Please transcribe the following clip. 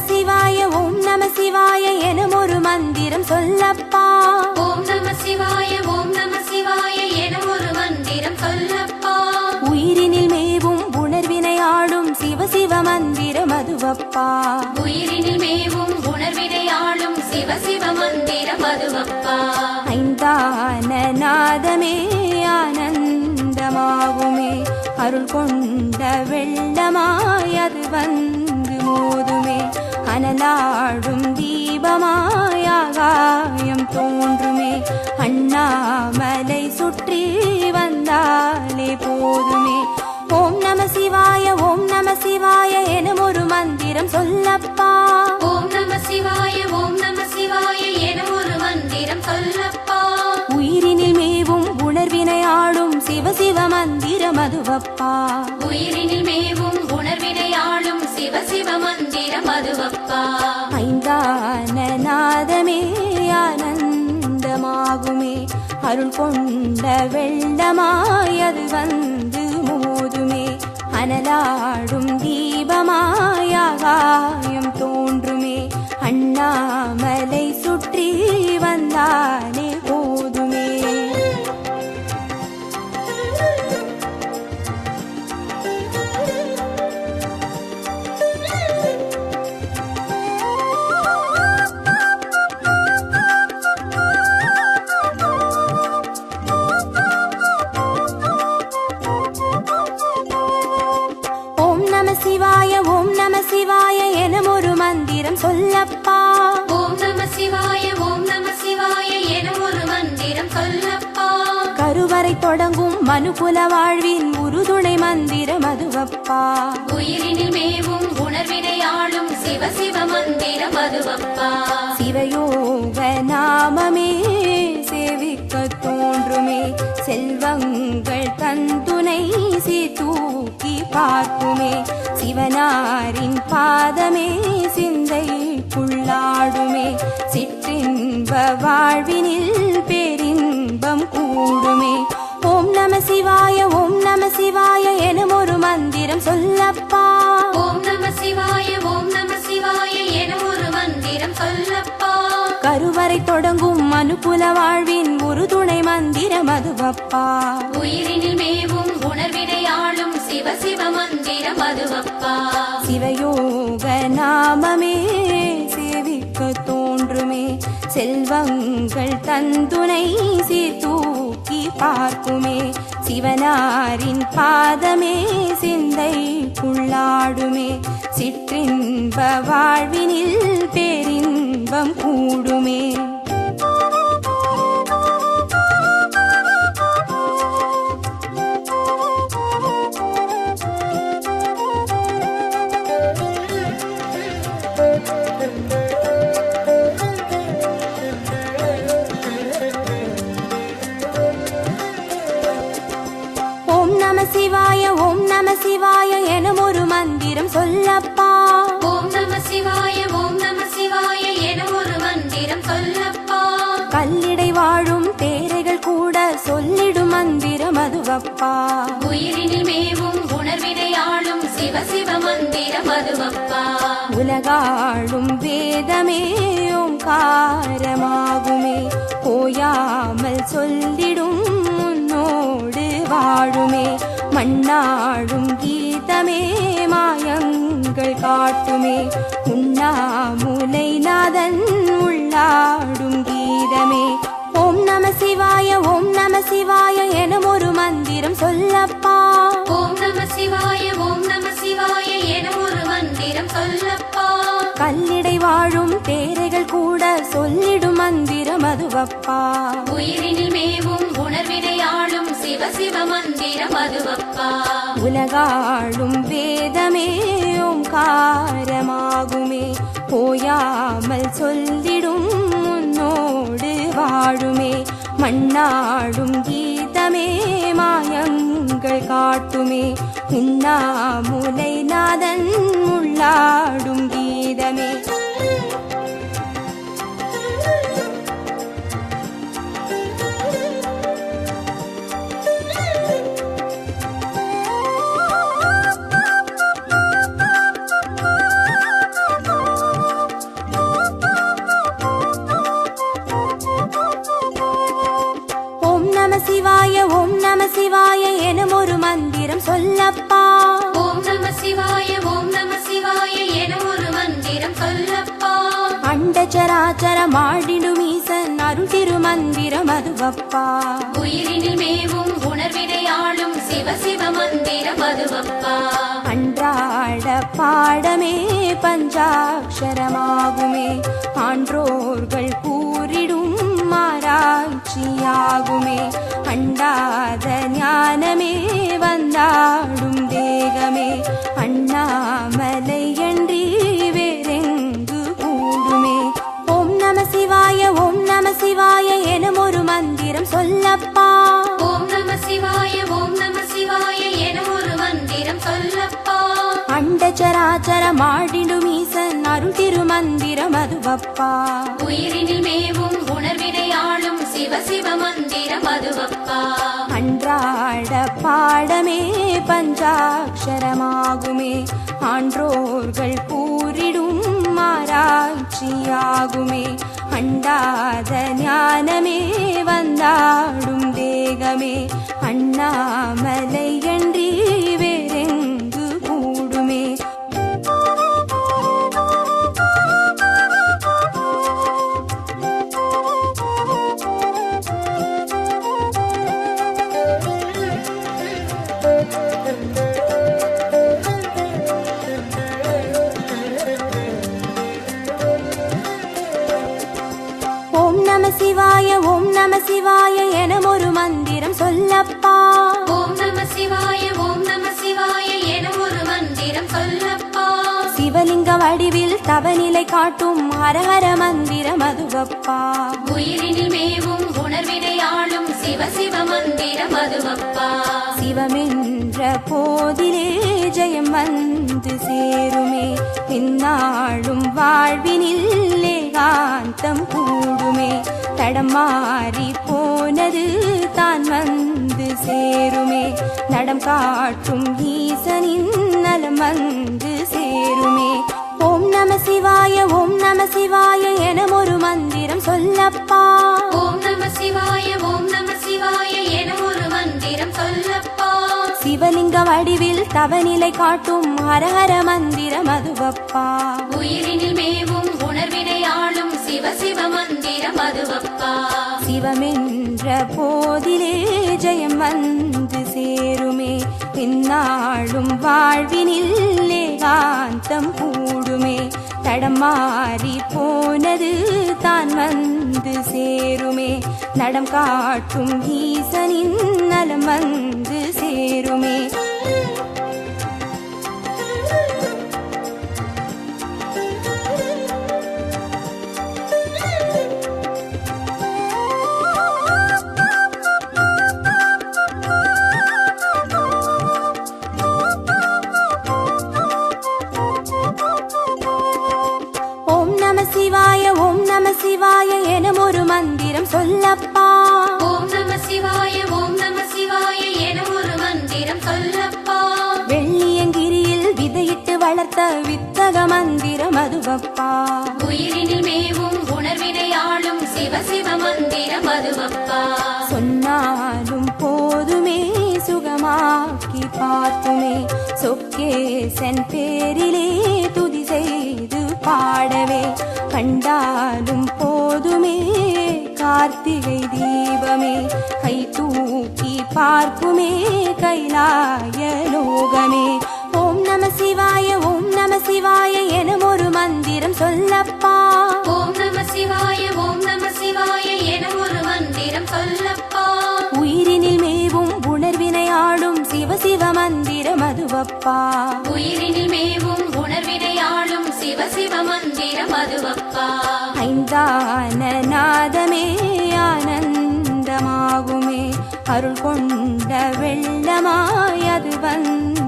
சிவாய ஓம் நம சிவாய எனும் ஒரு மந்திரம் சொல்லப்பா. ஓம் நம சிவாய ஓம் நம சிவாய எனும் ஒரு மந்திரம் சொல்லப்பா. உயிரினில் மேவும் உணர்வினை ஆளும் சிவ சிவ மந்திரம் அதுவப்பா. உயிரினில் மேவும் உணர்வினை ஆளும் சிவ சிவ மந்திரம் அதுவப்பா. ஐந்தான நாதமே ஆனந்தமாகுமே, அருள் கொண்ட வெள்ளமாய் அது வந்து மோதுமே, அனலாடும் தீபமாய் ஆகாயம் தோன்றுமே, அண்ணாமலை சுற்றி வந்தாலே போதுமே. ஓம் நம சிவாய ஓம் நம சிவாய எனும் ஒரு மந்திரம் சொல்லப்பா. ஓம் நம சிவாய ஓம் நம சிவாய எனும் ஒரு மந்திரம் சொல்லப்பா. உயிரினில் மேவும் உணர்வினை ஆளும் சிவ சிவ மந்திரம் அதுவப்பா. உயிரினில் மேவும் உணர்வினை ஆளும் சிவ சிவ மந்திரம் அதுவப்பா. ஐந்தான நாதமே ஆனந்தமாகுமே, அருள் கொண்ட வெள்ளமாய் அது வந்து மோதுமே, அனலாடும் தீபமாய் ஆகாயம் தோன்றுமே, அண்ணாமலை சுற்றி வந்தாலே போதுமே. ஓம் நம சிவாய ஓம் நம சிவாய எனும் ஒரு மந்திரம் சொல்லப்பா. ஓம் நம சிவாய ஓம் நம சிவாய எனும் ஒரு மந்திரம் சொல்லப்பா. கருவறை தொடங்கும் மனுகுல வாழ்வின் உறுதுணை மந்திரம் அதுவப்பா. உயிரினில் மேவும் உணர்வினை ஆளும் சிவ சிவ மந்திரம் அதுவப்பா. சிவயோக நாமமே சேவிக்க தோன்றுமே, செல்வங்கள் தந்துணை தூக்கி பார்க்குமே, சிவனாரின் பாதமே சிந்தைக்குள்ளாடுமே, சிற்றின்ப வாழ்வினில் பேரின்பம் கூடுமே. ஓம் நம சிவாய ஓம் நம சிவாய எனும் ஒரு மந்திரம் சொல்லப்பா. ஓம் நம சிவாய ஓம் நம சிவாய எனும் ஒரு மந்திரம் சொல்லப்பா. கருவறை தொடங்கும் மனுகுல வாழ்வின் ஒரு துணை மந்திரம் அதுவப்பா. உயிரினில் மேவும் உணர்வினை ஆளும் சிவ சிவ மந்திரம் அதுவப்பா. சிவயோக நாமமே சேவிக்க தோன்றுமே, செல்வங்கள் தந்துணை தூக்கி பார்க்குமே, சிவனாரின் பாதமே சிந்தைக்குள்ளாடுமே, சிற்றின்ப வாழ்வினில் பேரின்பம் கூடுமே. ஓம் நம சிவாய ஓம் நம சிவாய எனும் ஒரு மந்திரம் சொல்லப்பா. ஓம் நம சிவாய ஓம் நம சிவாய எனும் ஒரு மந்திரம் சொல்லப்பா. கல்லிடை வாழும் தேரைகள் கூட சொல்லிடும் மந்திரம் அதுவப்பா. உயிரினில் மேவும் உணர்வினை ஆளும் சிவ சிவ மந்திரம் அதுவப்பா. உலகாளும் வேதமே ஓங்காரமாகுமே, ஓயாமல் சொல்லிடும் முன்னோடு வாழுமே, மண்ணாடும் கீதமே மாயங்கள் காட்டுமே, உண்ணாமுலை நாதன் உள்ளாடும் கீதமே. ஓம் நம சிவாய ஓம் நம சிவாய எனும் ஒரு மந்திரம் சொல்லப்பா. ஓம் நம சிவாய ஓம் நம சிவாய எனும் ஒரு மந்திரம் சொல்லப்பா. கல்லிடை வாழும் தேரைகள் கூட சொல்லிடும் மந்திரம் அதுவப்பா. உயிரினில் மேவும் உணர்வினை ஆளும் சிவ சிவ மந்திரம் அதுவப்பா. உலகாளும் வேதமே ஓங்காரமாகுமே, ஓயாமல் சொல்லிடும் முன்னோடு வாழுமே, மண்ணாடும் கீதமே மாயங்கள் காட்டுமே, உண்ணாமுலை நாதன் உள்ளாடும் கீதமே. சராச்சரமாடிடும் ஈசன் அருள் திருமந்திரம் அதுவப்பா. உயிரினில் மேவும் உணர்வினையாளும் சிவ சிவ மந்திரம் அதுவப்பா. அன்றாட பாடமே பஞ்சாட்சரமாகுமே, ஆன்றோர்கள் கூறிடும் ஆராய்ச்சியாகுமே. அண்டாத ஞானமே வந்தாடும் தேகமே, அண்ணாமலை அன்றி வேறெங்கு கூடுமே. ஓம் நம சிவாய ஓம் நம சிவாய எனும் ஒரு மந்திரம் சொல்லப்பா. ஓம் நம சிவாய ஓம் நம சிவாய என ஒரு மந்திரம் சொல்லப்பா. அண்டச்சராச்சரமாடிடும் ஈசன் அருள் திருமந்திரம் அதுவப்பா. உயிரினில் மேவும் உணர்வினையாளும் சிவ சிவ மந்திரம் அதுவப்பா. அன்றாட பாடமே பஞ்சாட்சரமாகுமே, ஆன்றோர்கள் கூறிடும் ஆராய்ச்சியாகுமே. அண்டாத ஞானமே வந்தாடும் தேகமே, அண்ணாமலை அன்றி வேறெங்கு கூடுமே. ஓம் நம சிவாய ஓம் நம சிவாய எனும் ஒரு மந்திரம் சொல்லப்பா. ஓம் நம சிவாய ஓம் நம சிவாய என ஒரு மந்திரம் சொல்லப்பா. சிவலிங்க வடிவில் தவநிலை காட்டும் ஹரஹர மந்திரம் அதுவப்பா. உயிரினில் மேவும் உணர்வினையாளும் சிவ சிவ மந்திரம் அதுவப்பா. சிவமென்ற போதிலே ஜெயம் வந்து சேருமே, பின்னாளும் வாழ்வினில் ஏகாந்தம் கூடுமே. தடம் மாறி போனது தான் வந்து சேருமே, நடம் காட்டும் ஈசனின் நலம் வந்து சேருமே. ஓம் நம சிவாய ஓம் நம சிவாய எனும் ஒரு மந்திரம் சொல்லப்பா. ஓம் நம சிவாய ஓம் நம சிவாய என ஒரு மந்திரம் சொல்லப்பா. சிவலிங்க வடிவில் தவநிலை காட்டும் ஹரஹர மந்திரம் அதுவப்பா. உயிரினில் மேவும் உணர்வினையாளும் சிவ சிவ மந்திரம் அதுவப்பா. சிவமென்ற போதிலே ஜெயம் வந்து சேருமே, பின்னாளும் வாழ்வினில் ஏகாந்தம் கூடுமே. தடம் மாறி போனது தான் வந்து சேருமே, நடம் காட்டும் ஈசனின் நலம் வந்து சேருமே. ஓம் நம சிவாய ஓம் நம சிவாய எனும் ஒரு மந்திரம் சொல்லப்பா. ஓம் நம சிவாய ஓம் நம சிவாய என ஒரு மந்திரம் சொல்லப்பா. வெள்ளியங்கிரியில் விதையிட்டு வளர்த்த வித்தக மந்திரம் அதுவப்பா. உயிரினில் மேவும் உணர்வினையாளும் சிவ சிவ மந்திரம் அதுவப்பா. சொன்னாலும் போதுமே சுகமாக்கி பார்த்துமே, சொக்கேசன் பேரிலே துதி செய்து பாடவே. கண்டாலும் போதுமே கார்த்திகை தீபமே, கை தூக்கி பார்க்குமே கைலாய லோகமே. ஓம் நம சிவாய ஓம் நம சிவாய எனும் ஒரு மந்திரம் சொல்லப்பா. ஓம் நம சிவாய ஓம் நம சிவாய என ஒரு மந்திரம் சொல்லப்பா. உயிரினில் மேவும் உணர்வினையாளும் சிவ சிவ மந்திரம் அதுவப்பா. உயிரினில் மேவும் உணர்வினையாளும் சிவ சிவ மந்திரம் அதுவப்பா. ஐந்தான நாதமே ஆனந்தமாகுமே, அருள் கொண்ட வெள்ளமாய் அது வந்து